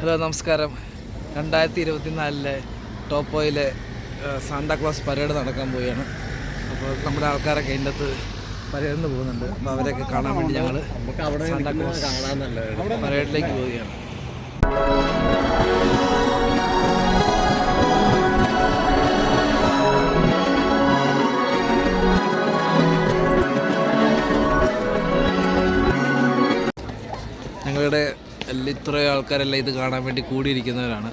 Hello നമസ്കാരം. 2024 ടോപ്പോയിലെ Santa Claus parade നടക്കാൻ പോവുകയാണ്. അപ്പോൾ നമ്മുടെ ആൾക്കാരൊക്കെ അതിൻ്റെ അകത്ത് പരേഡിന് പോകുന്നുണ്ട്. അപ്പോൾ അവരെയൊക്കെ കാണാൻ വേണ്ടി ഞങ്ങൾ സാന്താക്ലോസ് പരേഡിലേക്ക് പോവുകയാണ്. ഞങ്ങളുടെ ഇത്രയും ആൾക്കാരെല്ലാം ഇത് കാണാൻ വേണ്ടി കൂടിയിരിക്കുന്നവരാണ്.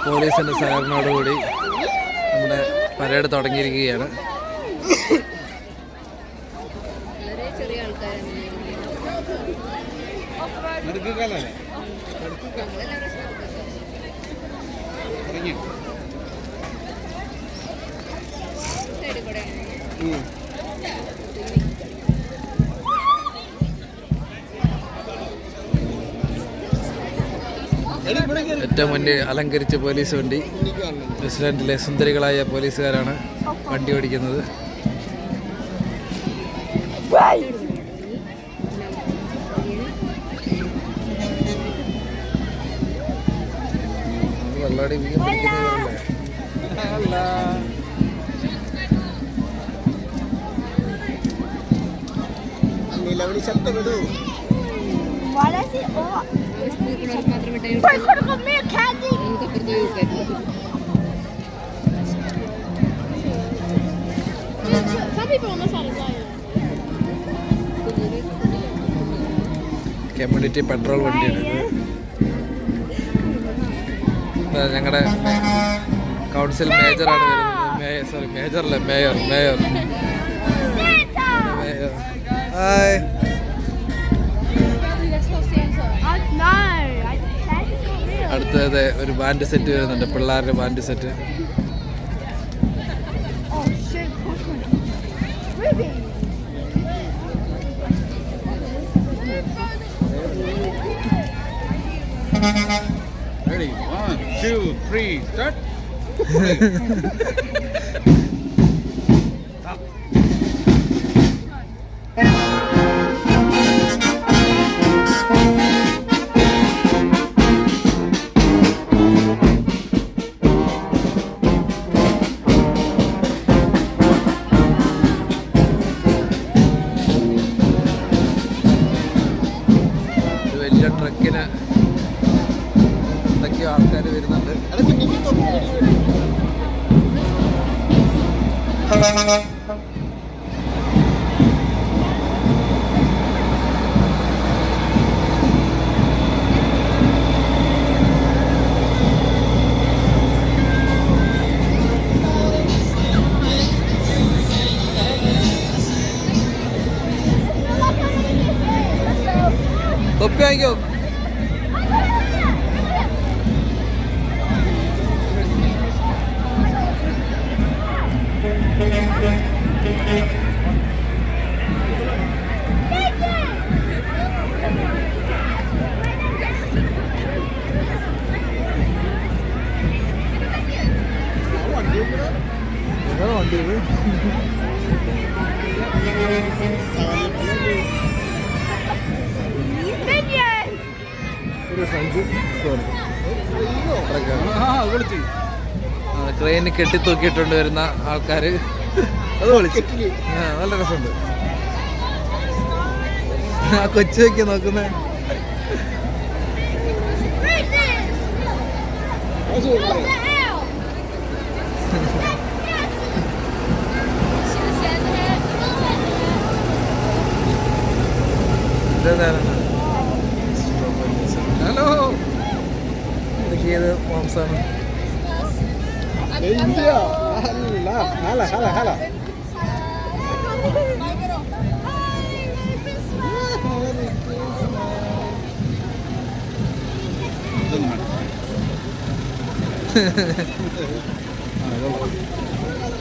പോലീസിൻ്റെ സഹകരണത്തോടുകൂടി നമ്മുടെ പരേഡ് തുടങ്ങിയിരിക്കുകയാണ്. ഏറ്റവും മുന്നിൽ അലങ്കരിച്ച പോലീസ് വണ്ടി. ന്യൂസിലാൻഡിലെ സുന്ദരികളായ പോലീസുകാരാണ് വണ്ടി ഓടിക്കുന്നത്. വെള്ളാടി മീൻ പിടിക്കുന്നതല്ലേ? നിലവിളി ശബ്ദം ഇടൂ. കമ്മ്യൂണിറ്റി പെട്രോൾ വണ്ടിയാണ് ഇത്. ഞങ്ങളുടെ കൗൺസിൽ മേജറാണ് വരുന്നത്. മേജറല്ല, മേയർ. ഹായ്. അടുത്തത് ഒരു ബാൻഡ് സെറ്റ് വരുന്നുണ്ട്, പിള്ളേരുടെ ബാൻഡ് സെറ്റ്. Ready? 1, 2, 3, start. വലിയ ട്രക്കിന് എന്തൊക്കെയോ ആൾക്കാർ വരുന്നുണ്ട്. തൊപ്പി വാങ്ങിക്കോ. വണ്ടി ഇത് ക്രെയിന് കെട്ടിത്തൂക്കിയിട്ടുണ്ട് വരുന്ന ആൾക്കാർ. അത് വിളിച്ചു. നല്ല രസമുണ്ട്. ആ കൊച്ചുവയ്ക്ക് നോക്കുന്നേ. ഹലോ, ഇതൊക്കെ ഏത് മാംസാണ്?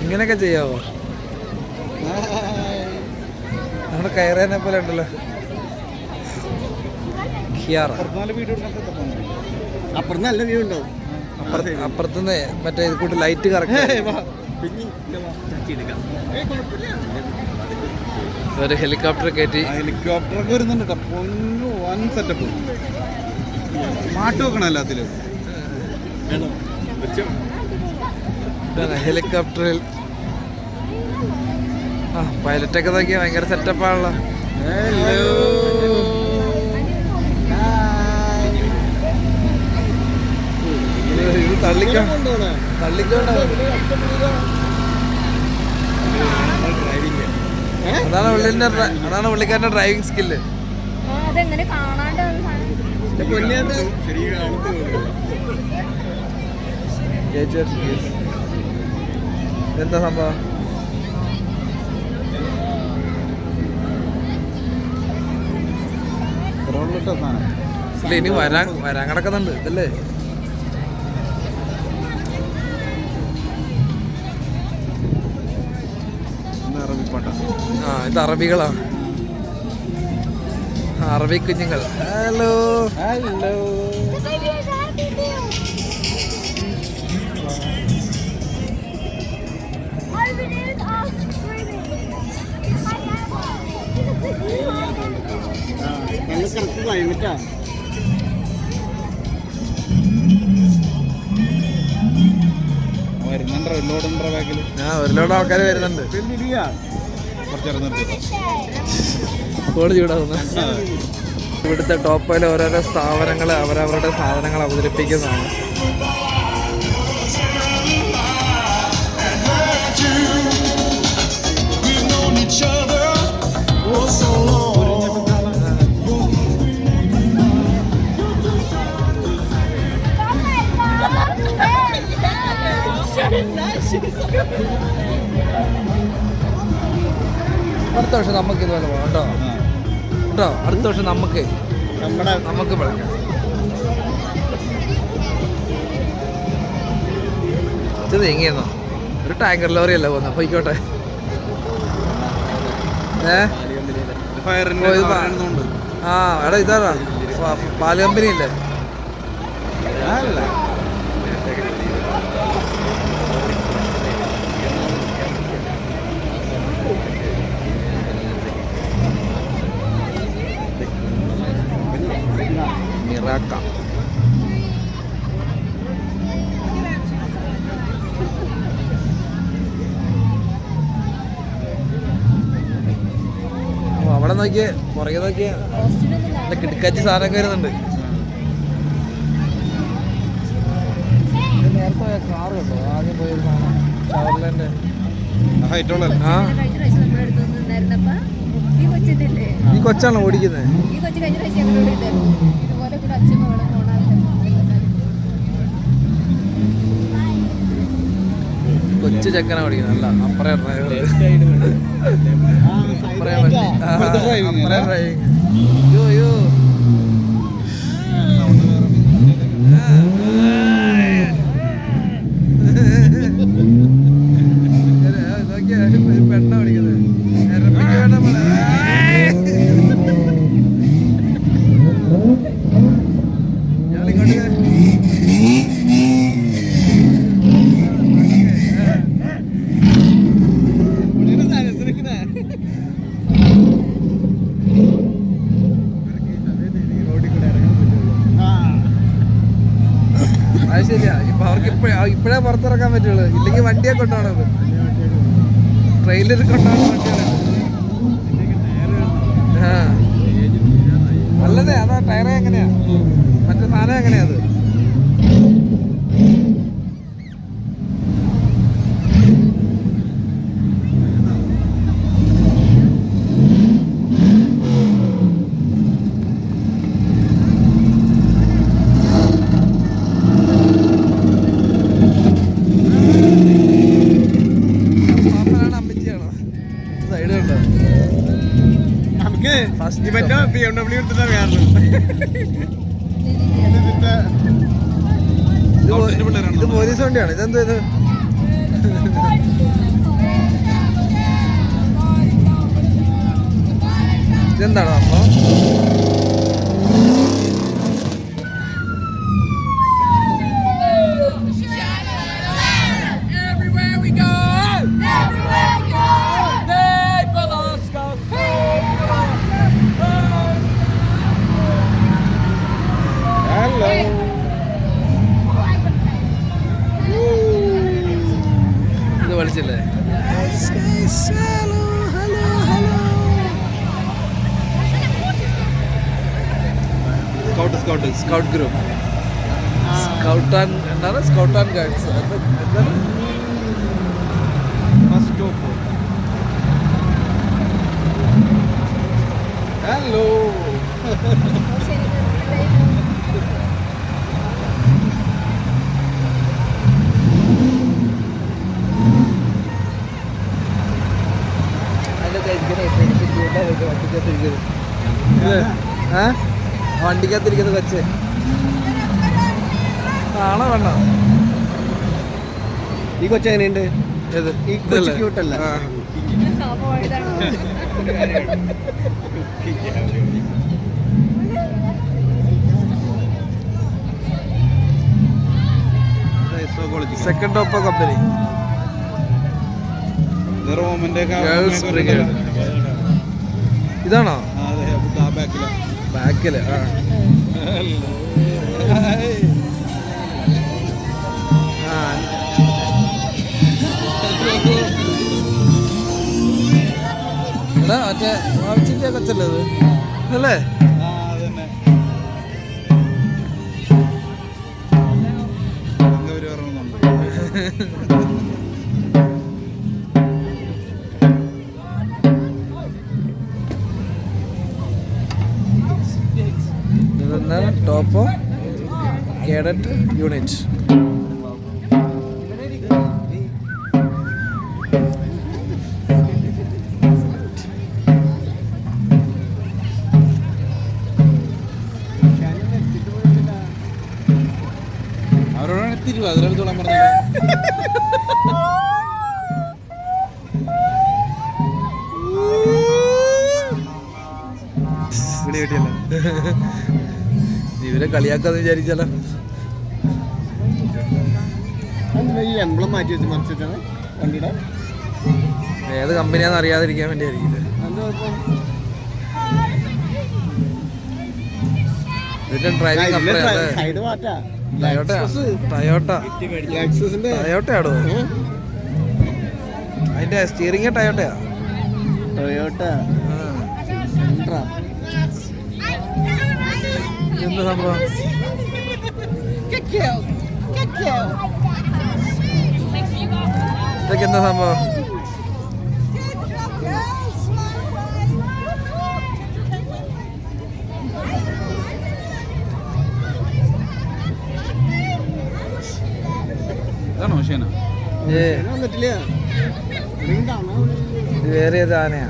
ഇങ്ങനെയൊക്കെ ചെയ്യാവോ? നമ്മുടെ കയറേനെ പോലെ ഉണ്ടല്ലോ. അപ്പുറത്ത് നല്ല വ്യൂ ഉണ്ടാവും. അപ്പുറത്തുനിന്ന് മറ്റേ ഇത് കൂട്ട് ലൈറ്റ് കറക്റ്റ്. ഒരു ഹെലികോപ്റ്റർ കയറ്റി. ഹെലികോപ്റ്ററൊക്കെ വരുന്നുണ്ട് കേട്ടോ. പൊന്നു വൻ സെറ്റപ്പ്. പാട്ട് വെക്കണം എല്ലാത്തിലും. ഹെലികോപ്റ്ററിൽ പൈലറ്റൊക്കെ നോക്കിയാൽ ഭയങ്കര സെറ്റപ്പാണല്ലോ. ഇത് തള്ളിക്കോണ്ടോ അതാണ് പുള്ളിക്കാരൻ്റെ ഡ്രൈവിംഗ് സ്കില്ല്. എന്താ സംഭവം? ഇല്ല, ഇനി വരാൻ കിടക്കുന്നുണ്ട്. ഇതല്ലേ ഇത് അറബികളാ, അറബി കുഞ്ഞുങ്ങൾ. Hello hello. ഒരു ലോഡ് ആൾക്കാർ വരുന്നുണ്ട്. കോട് ചൂടാവുന്ന ഇവിടുത്തെ ടോപ്പോയിലെ ഓരോരോ സ്ഥാപനങ്ങൾ അവരവരുടെ സാധനങ്ങൾ അവതരിപ്പിക്കുന്നതാണ്. അടുത്ത വർഷം നമുക്ക് ഇതുപോലെ പോകാം കേട്ടോ കേട്ടോ. അടുത്ത വർഷം നമുക്ക് വിളിക്കാം. ഇത് നീങ്ങിയെന്നോ? ഒരു ടാങ്കർ ലോറി അല്ല പോകുന്നത്. പോയിക്കോട്ടെ. എടാ ഇതാ പാല് കമ്പനി ഇല്ലേ? മിറാക്ക. അവിടെ നോക്കിയേ, പുറകെ നോക്കിയേ, കിടക്കാച്ചി സാധനമൊക്കെ വരുന്നുണ്ട്. നേരത്തെ കാറ് കണ്ടോ? ആദ്യം പോയൊരു സാധനം ഷവർലേൻ്റെ. ഈ കൊച്ചാണോ ഓടിക്കുന്നത്? കൊച്ചു ചെക്കനാ ഓടിക്കുന്നത്. അല്ല അപ്പറേ ഡ്രൈവിങ്. യോ പെണ്ണ ഓടിക്കുന്നത്. അത് ശരിയാ. ഇപ്പൊ അവർക്ക് ഇപ്പഴേ പുറത്തിറക്കാൻ പറ്റുള്ളൂ. ഇല്ലെങ്കിൽ വണ്ടിയെ കൊണ്ടുപോകണത്, ട്രെയിലർ കൊണ്ടുപോകണ വണ്ടിയാണ്. അല്ലതേ, അതാ ടയറേ എങ്ങനെയാ, മറ്റേ സാധനം എങ്ങനെയാ അത്? ഇത് പോലീസ് വണ്ടിയാണ്. ഇതെന്താ ഇത്? ഇതെന്താണോ അപ്പൊ? Everywhere we go, they follow us. Scout group, scout and എന്താണ് സ്കൗട്ട് ആൻഡ് ഗൈഡ്സ് എന്താണ് ഫസ്റ്റ് സ്റ്റോപ്പ്. ഹലോ വണ്ടിക്കകത്തിരിക്കുന്നത് വെച്ച് ആണോ വേണ്ട? ഈ കൊച്ചെങ്ങനെയുണ്ട്? ഏത് ഈ കൊച്ചു ക്യൂട്ടല്ല? Second top company girls brigade. ഇതാണോ ബാക്കില്? മറ്റേ വാച്ചിന്റെ കൊച്ചല്ലേ ഇത് അല്ലേ? ടോപ്പോ കേഡറ്റ് യൂണിറ്റ്. അവരോടാണ് എത്തിയിട്ടുള്ള അതിലെടുത്തോളാൻ പറഞ്ഞത്. ഇവരെ കളിയാക്കാന്ന് വിചാരിച്ചാലോ? ഈ എംബ്ലം മാറ്റി വെച്ച് മറിച്ചിട്ടാണ് വണ്ടിയുടെ. ഏത് കമ്പനിയാന്ന് അറിയാതിരിക്കാൻ വേണ്ടിയായിരിക്കും. ഇതിന്റെ ഡ്രൈവിംഗ് ടയോട്ടയാടോ? അതിന്റെ സ്റ്റിയറിംഗ് ടയോട്ടയാ. എന്താ സംഭവം? ഇതൊക്കെ എന്താ സംഭവം? ഇത് വേറെ ഏത് ആനയാ?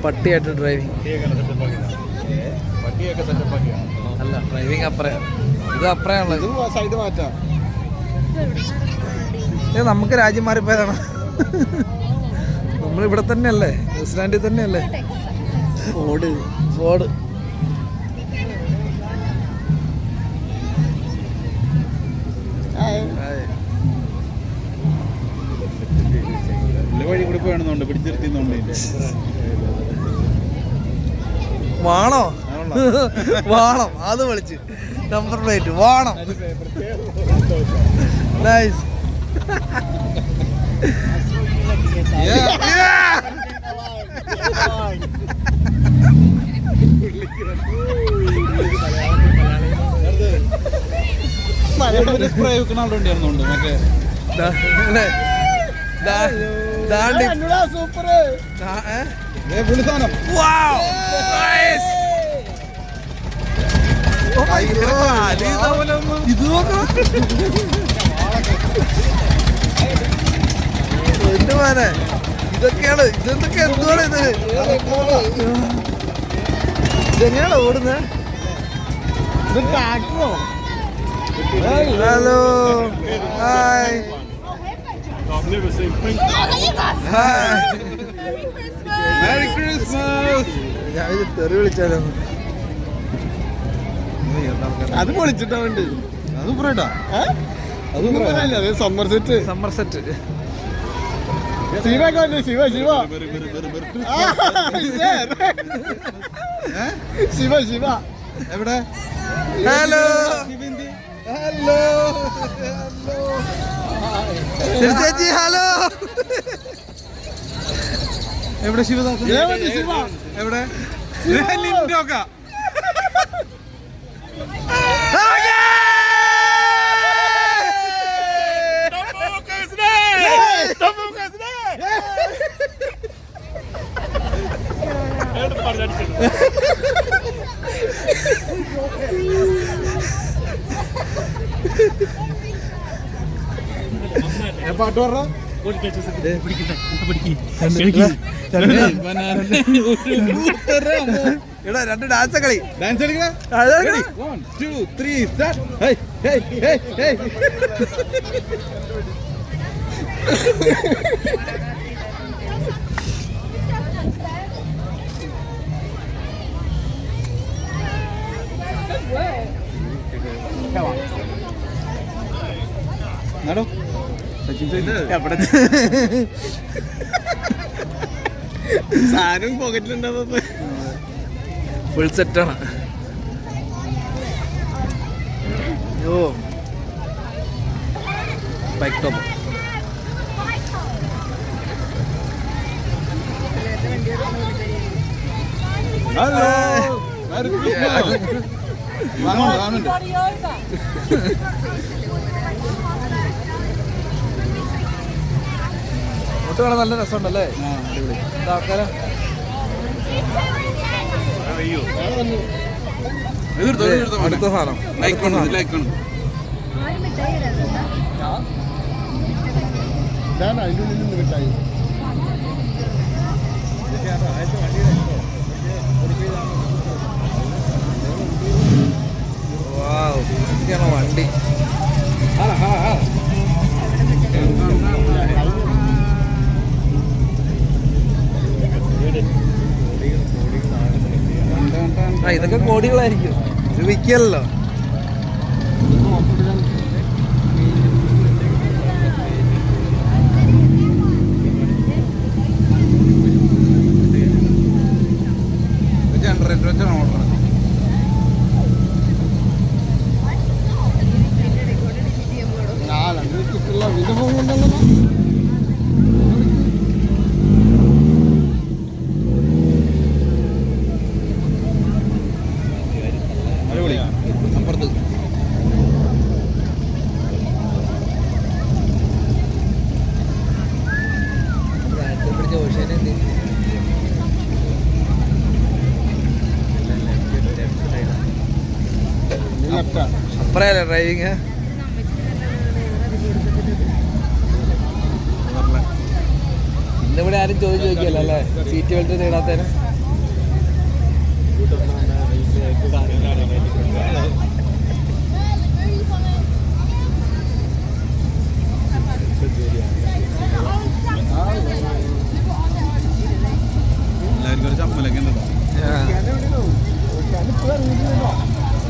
പട്ടിയായിട്ട് ഡ്രൈവിംഗ് അല്ല, ഡ്രൈവിംഗ് അപ്പറയാ. ഇത് അപ്പറയാണുള്ളത്. സൈഡ് മാറ്റാം. നമുക്ക് രാജ്യം മാറിപ്പോയതാണ്. നമ്മളിവിടെ തന്നെയല്ലേ, ന്യൂസിലാൻഡിൽ തന്നെയല്ലേ. ഫോർഡ് വഴി കൂടി പോയാണെന്നുണ്ട് പിടിച്ചിരുത്തിന്നുണ്ട്. വാണോ? വാണം, അത് വിളിച്ച് നമ്പർ പ്ലേറ്റ് വാണം. നൈസ്. സ്പ്രേ വെക്കുന്ന ആളുണ്ടായിരുന്നുണ്ട് മറ്റേ സൂപ്പർ പുളിസാനം. ഇത് നോക്കാം. എന്റെ മോനെ ഇതൊക്കെയാണ്. ഇതെന്തൊക്കെ എന്തുവാണ് ഇത്? ഇതെങ്ങനെയാണ് ഓടുന്നത്? ട്രാക്ടറോ? Hello, hi. ഞാൻ തെറി വിളിച്ചാലോ? അത് പൊളിച്ചിട്ടുണ്ട്. അത് പറയട്ടാ, അത് സമ്മർ സെറ്റ്. ശിവ ശിവ ശിവ ശിവ ശിവ എവിടെ? ഹലോ ഹലോ ചേച്ചി, ഹലോ. എവിടെ ശിവദാസൻ? എവിടെ? പാട്ട് പറഞ്ഞ എടാ 2 ഡാൻസ് കളി ഡാൻസ് കളിക്കണേ 1 2 3 start hey hey hey hey നടോ സാധനം പോക്കറ്റിലുണ്ടാവുന്നത് ഫുൾ സെറ്റാണ്. യോ ബൈക്ക് ടോപ്പ് ഹലോ വാങ്ങുന്നുണ്ട് ഒട്ട് കാണാൻ നല്ല രസമുണ്ടല്ലേ? ആൾക്കാരെ അടുത്ത സാധനം വണ്ടി. ഇതൊക്കെ കോടികളായിരിക്കും, ഇത് വിൽക്കല്ലോ. അപ്പറയല്ലേ ഡ്രൈവിങ്? ഇന്നിവിടെ ആരും ചോദിച്ചു നോക്കിയല്ലോ അല്ലേ സീറ്റ് ബെൽറ്റ് നേടാത്തതിന്.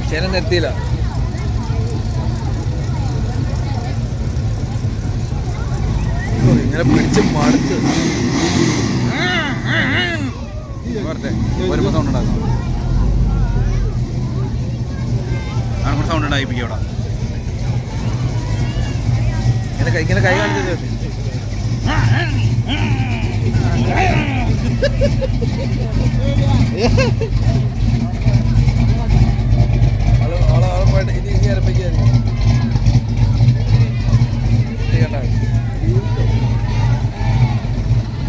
ക്ഷണം നിർത്തിയില്ല. ഇങ്ങനെ പിടിച്ച് മടുത്ത് വരുമ്പോ സൗണ്ട് ഉണ്ടാക്കും. സൗണ്ട് ഉണ്ടായിപ്പിക്കും അവിടെ. ഇങ്ങനെ കൈ കാണിച്ചത്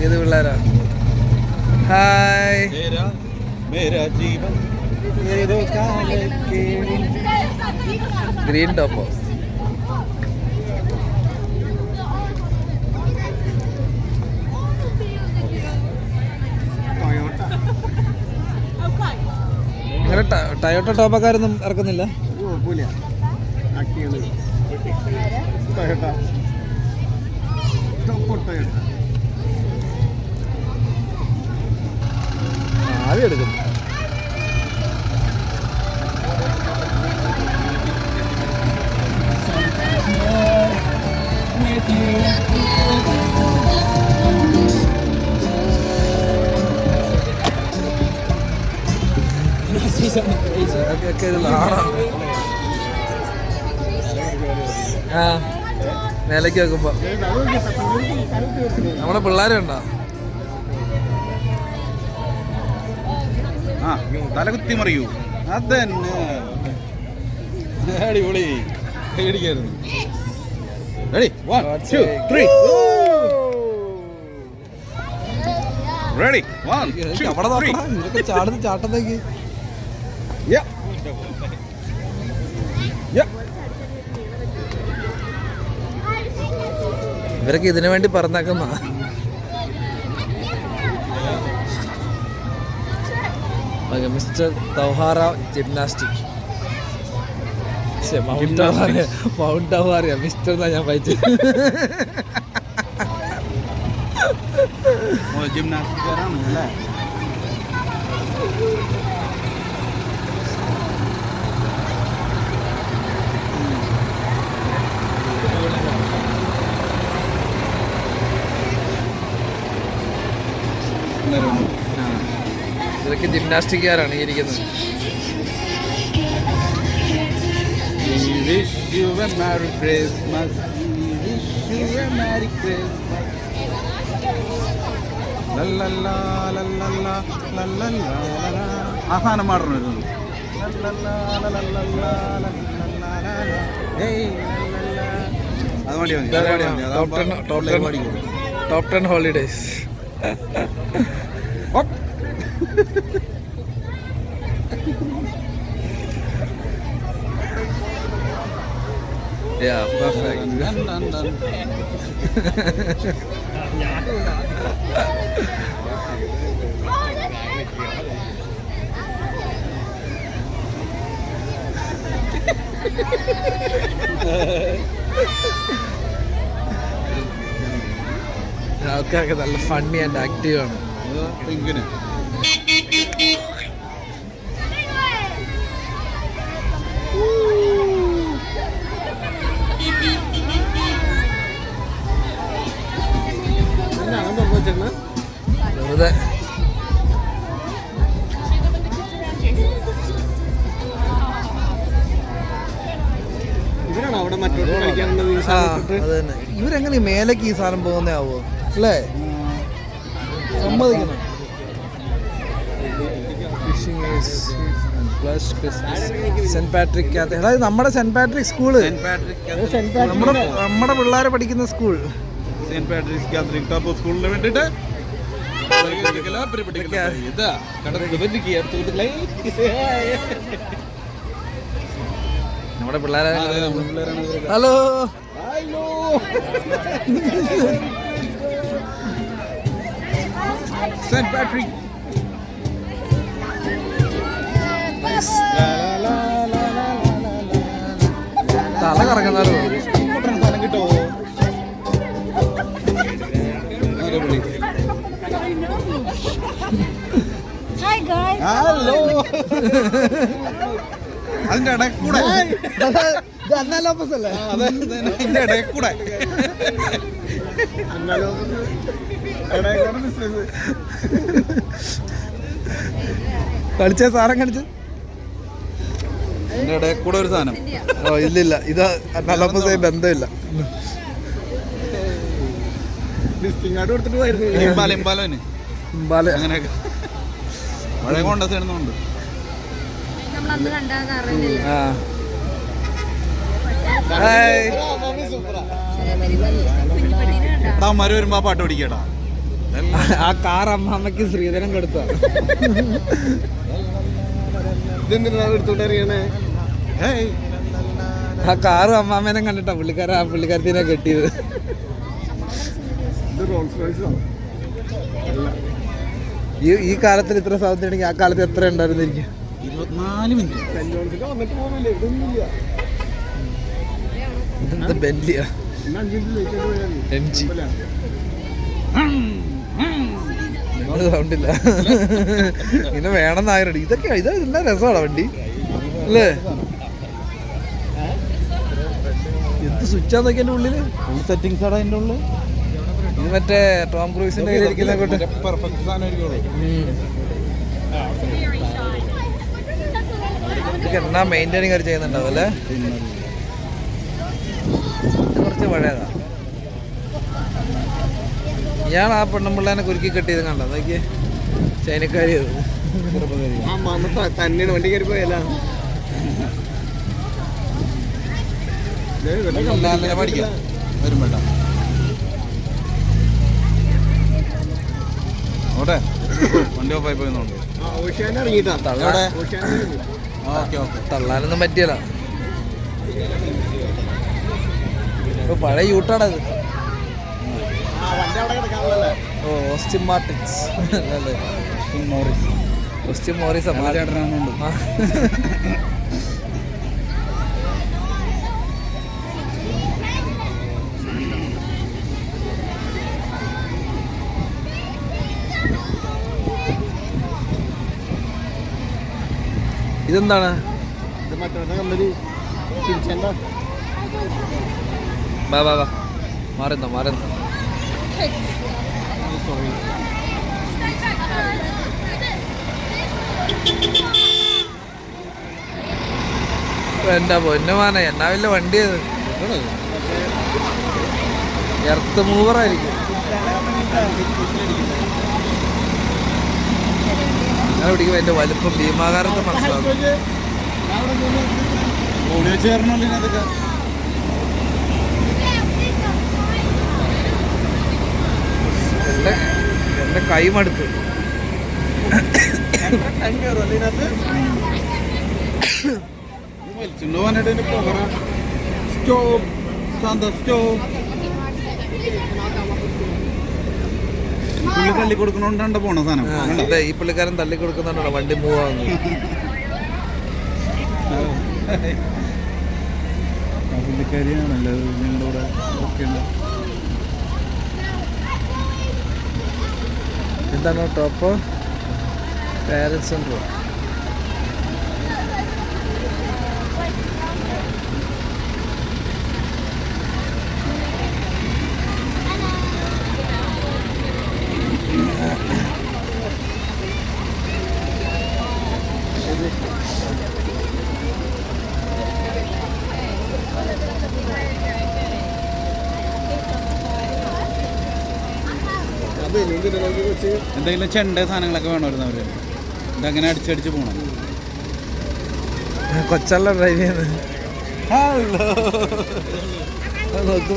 ഏത് പിള്ളേരാ? ഹായ് ഗ്രീൻ ടോപ്പോ? ഇങ്ങനെ ടയോട്ട ടോപ്പക്കാരൊന്നും ഇറക്കുന്നില്ല. ആവി എടുക്കുന്നു. ആ നിലയ്ക്ക് വെക്കുമ്പോ നമ്മുടെ പിള്ളേരുണ്ടോ? ആ തലകുത്തി മറിയൂ. അതന്നെ അടിപൊളി. പേടിക്കായിരുന്നു. Ready 1 2 3 Ready? 1, 2, അവിടെ 3. നോക്കണം ഇതൊക്കെ ചാടുന്ന ചാട്ടത്തേക്ക്. Yeah. Yeah. ഇവരൊക്കെ ഇതിനു വേണ്ടി പറഞ്ഞേക്കുന്ന മിസ്റ്റർ തൗഹാറ ജിംനാസ്റ്റിക്. മൗണ്ട് തൗഹാറിയ മിസ്റ്റർ എന്നാ ഞാൻ വായിച്ചത്. ജിംനാസ്റ്റിക്കാരാണ് അല്ലേ? ഇതൊക്കെ ജിംനാസ്റ്റിക്കാരാണ് ഈ ഇരിക്കുന്നത്. We wish you a Merry Christmas. We wish you a Merry Christmas. La la la la la la la la la la. ആ സാധനം മാറണം. La la la la la la la la la la. Hey la la la. അത് മതി. Top 10 holidays. Yeah, perfect. Dun. ആൾക്കാരൊക്കെ നല്ല funny and active ആണ്. ഇങ്ങനെ വെറുതെ ഇവരാണ് അവിടെ മറ്റോട്ട് കളിക്കാനുള്ളത്. അത് തന്നെ. ഇവരെങ്ങനെ മേലേക്ക് ഈ സാധനം പോകുന്നേ ആവോ അല്ലേ? സമ്മതിക്കണം. സെന്റ് പാട്രിക് അതായത് നമ്മുടെ സെന്റ് പാട്രിക് സ്കൂള്, നമ്മുടെ പിള്ളേരെ പഠിക്കുന്ന school. Saint Patrick's Catholic top സ്കൂളിന് വേണ്ടിയിട്ട് നമ്മുടെ പിള്ളേരെ. Hello saint Patrick. തല കറങ്ങുന്നാലോ സ്ഥലം കിട്ടോ? ഹലോ. അതിന്റെ ഇടയിൽ കൂടെ അതിന്റെ ഇടയിൽ കൂടെ കളിച്ച സാധനം കളിച്ച് അതിന്റെ ഇടയിൽ കൂടെ ഒരു സാധനം. ഓ ഇല്ലില്ല, ഇത് അന്നാലോപ്പസായി ബന്ധമില്ല. ഡിസ്റ്റിങ്ങായിട്ട് കൊടുത്തിട്ട് പോയിരുന്നു. ഇമ്പാല അങ്ങനെയൊക്കെ പഴയ കോണ്ടസ് എഴുതുന്നുണ്ട്. മരം വരുമ്പോ ആ പാട്ട് പഠിക്കട്ടാ. ആ കാർ അമ്മാമ്മക്ക് ശ്രീധരൻ കൊടുത്ത ഇതെന്തിനാ എടുത്തോണ്ട് അറിയണേ? ആ കാറും അമ്മാമ്മേനെ കണ്ടിട്ടാ പുള്ളിക്കാരത്തിനെ കെട്ടിയത്. ഇത് റോൾസ് റോയ്സ് ഈ കാലത്തിൽ ഇത്ര സൗന്ദര്യം ഉണ്ടെങ്കിൽ ആ കാലത്ത് എത്ര ഉണ്ടായിരുന്നിരിക്കും? 24 മിനിറ്റ്. കല്യാണത്തിന് വന്നിട്ട് പോകുന്നില്ലേ? ഇതൊന്നുമില്ല. ഇതെന്ത് ബെന്റിയാ? ഇന്ന് 5 മിനിറ്റ് ലേറ്റ് ആയിട്ട് MG. പോയാൽ സൗണ്ടില്ല. ഇങ്ങനെ വേണമെന്നായിരുന്നു. ഇതൊക്കെ ഇതെല്ലാം രസമാണ് വണ്ടി അല്ലേ? എന്ത് സ്വിച്ചാന്നൊക്കെ എൻ്റെ ഉള്ളില് സെറ്റിംഗ്സ് ആണ് അതിൻ്റെ ഉള്ളിൽ. ഇത് മറ്റേ ടോം ക്രൂസിന്റെ കയ്യിലിരിക്കുന്ന കൊണ്ട് പെർഫെക്റ്റ് സാധനം. എന്നാ മെയിൻറ്റൈനിങ് അവർ ചെയ്യുന്നുണ്ടാവും അല്ലേ? കുറച്ച് പഴയതാ. ഇയാൾ ആ പെണ്ണുമ്പിള്ളേനെ കുരുക്കി കെട്ടിയത് കണ്ടോ? നോക്കിയേ, ചൈനക്കാരി അത്. ആ മാമ തന്നെയാണ് വണ്ടി കയറി പോയല്ല. പഠിക്കാം വരുമ്പോട്ടാ. ഓട്ടെ വണ്ടി ഓഫായി പോയെന്നുണ്ട്. തള്ളാടെ ഓക്കെ ഓക്കെ. തള്ളാനൊന്നും പറ്റിയല്ല. ഇപ്പൊ പഴയ യൂട്ടാണത്. ഓ ഓസ്റ്റിൻ മാർട്ടിൻസ് അല്ലേ? ഓസ്റ്റിൻ മോറിസ് ചേട്ടനാണുണ്ട്. ഇതെന്താണ്? വാ വാ വാ മാറുന്നോ മാറുന്നോ. എൻ്റെ പൊന്നുമാന എന്നാ വലിയ വണ്ടിയത്. എർത്ത് മൂവറായിരിക്കും. അങ്ങനെ പിടിക്കുമ്പോൾ എൻ്റെ വലുപ്പം ഭീമാകാരത്തെ മനസ്സിലാവും. ഓടി വെച്ച് കയറണമല്ലോ ഇതിനകത്തൊക്കെ. എൻ്റെ കൈ മടുത്ത്. വലിച്ചുകൊണ്ട് പോകാനായിട്ട് സ്റ്റോപ്പ് ശാന്ത സ്റ്റോപ്പ്. പുള്ളി തള്ളി കൊടുക്കണോണ്ടാണ് പോണ സാധനം. അതെ, ഈ പുള്ളിക്കാരൻ തള്ളി കൊടുക്കുന്നുണ്ടോ വണ്ടി മൂവ് ആവുന്നത്. പുള്ളിക്കാരിയാണല്ലോ ഞങ്ങളുടെ കൂടെ ഒക്കെ ഉണ്ട്. എന്താണ് ടോപ്പ് പാരൻസ് സെൻറ്റർ? എന്തെങ്കിലും ചെണ്ട സാധനങ്ങളൊക്കെ വേണമായിരുന്നു അവര്. ഇതങ്ങനെ അടിച്ചടിച്ച് പോണം. കൊച്ചല്ല ഡ്രൈവ് ചെയ്യുന്നത്. നോക്കി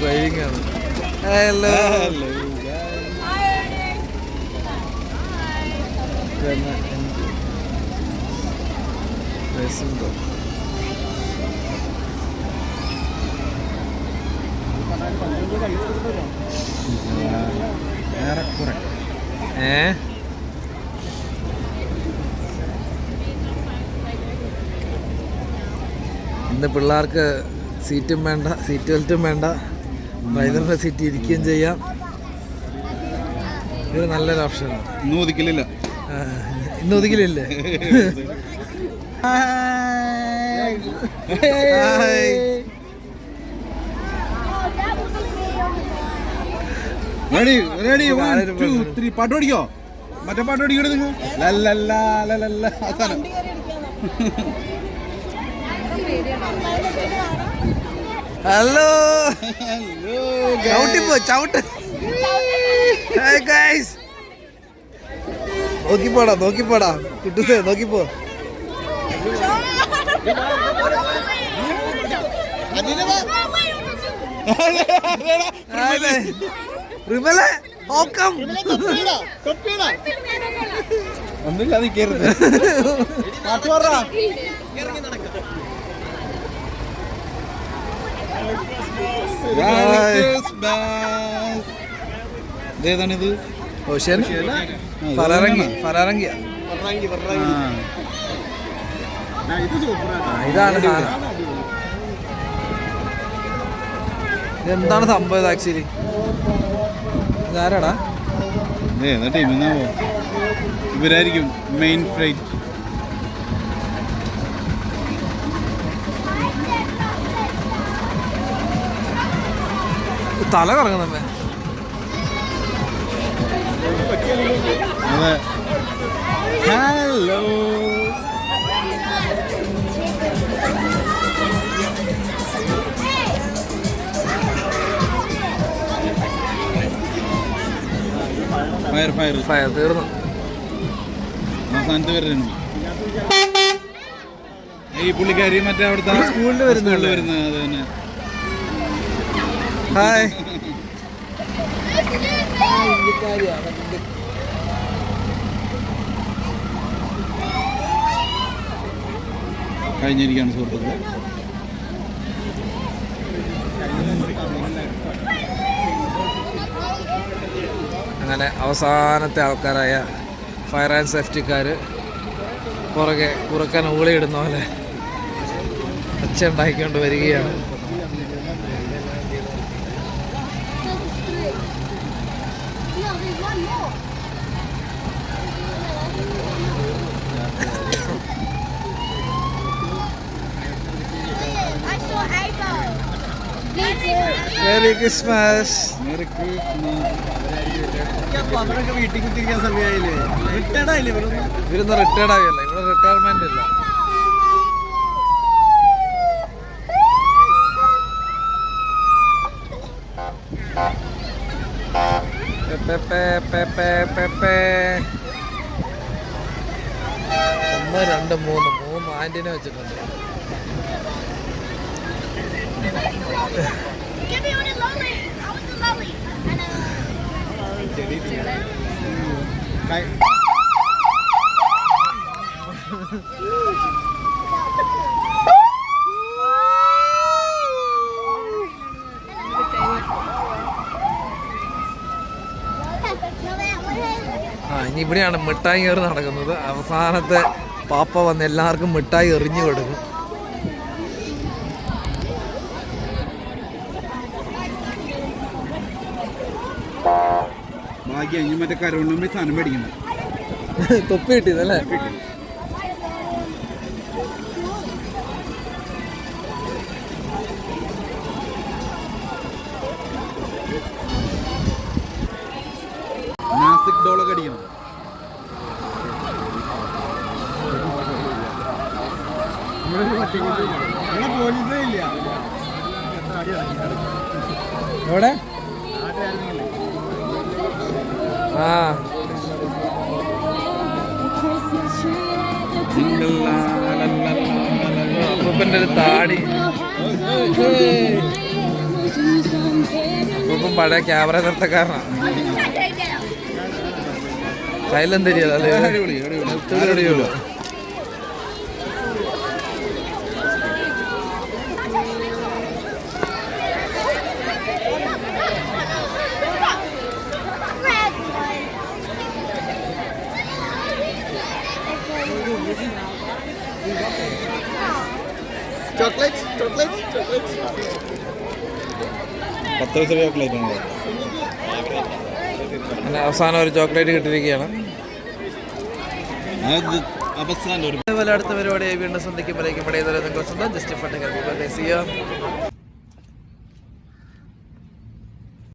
ഡ്രൈവിംഗ് ആണ്. ഹലോ ഏറെക്കുറെ. ഇന്ന് പിള്ളേർക്ക് സീറ്റും വേണ്ട, സീറ്റ് ബെൽറ്റും വേണ്ട, ഡ്രൈവറിൻ്റെ സീറ്റ് ഇരിക്കുകയും ചെയ്യാം. ഇത് നല്ലൊരു ഓപ്ഷനാണ്. ഇന്ന് ഒതുക്കലില്ല. ഇന്ന് ഒതുക്കില്ലേ? റെഡി റെഡി 1 2 3 പാട്ട് പഠിക്കോ? മറ്റേ പാട്ട് പഠിക്കണേ നിങ്ങൾ. അവസാനം ഹലോ ചവിട്ടിപ്പോ ചവിട്ട്. നോക്കിപ്പോടാ നോക്കിപ്പോടാ കുട്ടൂസേ നോക്കിപ്പോ. റിമലെ നോക്കാം. ഒന്നുമില്ല നിൽക്കരുത്. പാട്ട് പറ. ഏതാണിത്? ഓഷ്യൻ ഫറാറങ്കി. ഫറാറങ്കിയ ഇതാണ് സാധനം. ഇതെന്താണ് സംഭവം ആക്ച്വലി? ഇതാരാടാ? ഏതാ ടീമെന്നാവോ? ഇവരായിരിക്കും മെയിൻ ഫ്ലൈറ്റ്. തല കറങ്ങുന്നമ്മേ. അതെ. ഹലോ ഫയർ ഫയർ ഫയർ തീർന്നു. അവസാനത്ത് വരുന്നു ഈ പുള്ളിക്കാരി മറ്റേ അവിടുത്തെ സ്കൂളിൽ വരുന്നത് അത് തന്നെ. ഹായ്. കഴിഞ്ഞിരിക്കുകയാണ് സുഹൃത്തുക്കളെ. അങ്ങനെ അവസാനത്തെ ആൾക്കാരായ ഫയർ ആൻഡ് സേഫ്റ്റിക്കാർ പുറകെ കുറുക്കൻ ഊളിയിടുന്ന പോലെ ഒച്ച ഉണ്ടാക്കിക്കൊണ്ട് വരികയാണ്. Merry Christmas. അവരൊക്കെ വീട്ടിൽ കുത്തിരിക്കാൻ സമയമായില്ലേ? റിട്ടയർഡ് ആയില്ലേ ഇവരൊന്നും? ഇവരൊന്നും റിട്ടയർഡ് ആവില്ല, ഇവിടെ റിട്ടയർമെന്റ് ഇല്ല. ഒന്ന് രണ്ട് മൂന്ന് ആന്റിനെ വെച്ചിട്ടുണ്ട്. Give me one of Lolly. I want the Lolly. ഇനി ഇവിടെയാണ് മിഠായി ഏറ് നടക്കുന്നത്. അവസാനത്തെ പാപ്പ വന്ന് എല്ലാവർക്കും മിഠായി എറിഞ്ഞു കൊടുക്കും. ഭാഗ്യം ഇനി മറ്റേ കരോണ്ടുമ്പോ സാധനം മേടിക്കണം. തൊപ്പി കിട്ടിയതല്ലേ? നാസിക് ഡോളൊക്കെ അടിക്കണം. പോലീസേ ഇല്ല. എവിടെ? ആ അപ്പൂപ്പൻ്റെ ഒരു താടി. അപ്പൂപ്പൻ പഴയ ക്യാമറ നിർത്തക്കാരനാണ്. കയ്യിലും തിരിയതല്ലേ? അടിപൊളിയുള്ളൂ. ചോക്ലേറ്റ് 10 പൈസ ചോക്ലേറ്റ് ഉണ്ട്. അങ്ങനെ അവസാനം ഒരു ചോക്ലേറ്റ് കിട്ടിയിരിക്കുകയാണ്. അവസാനം ഒരു അതുപോലെ അടുത്ത പരിപാടിയായി വീണ്ടും സന്ധിക്കുമ്പോഴേക്കും ഇവിടെ നിങ്ങൾ സ്വന്തം ജസ്റ്റ് ഫണ്ട്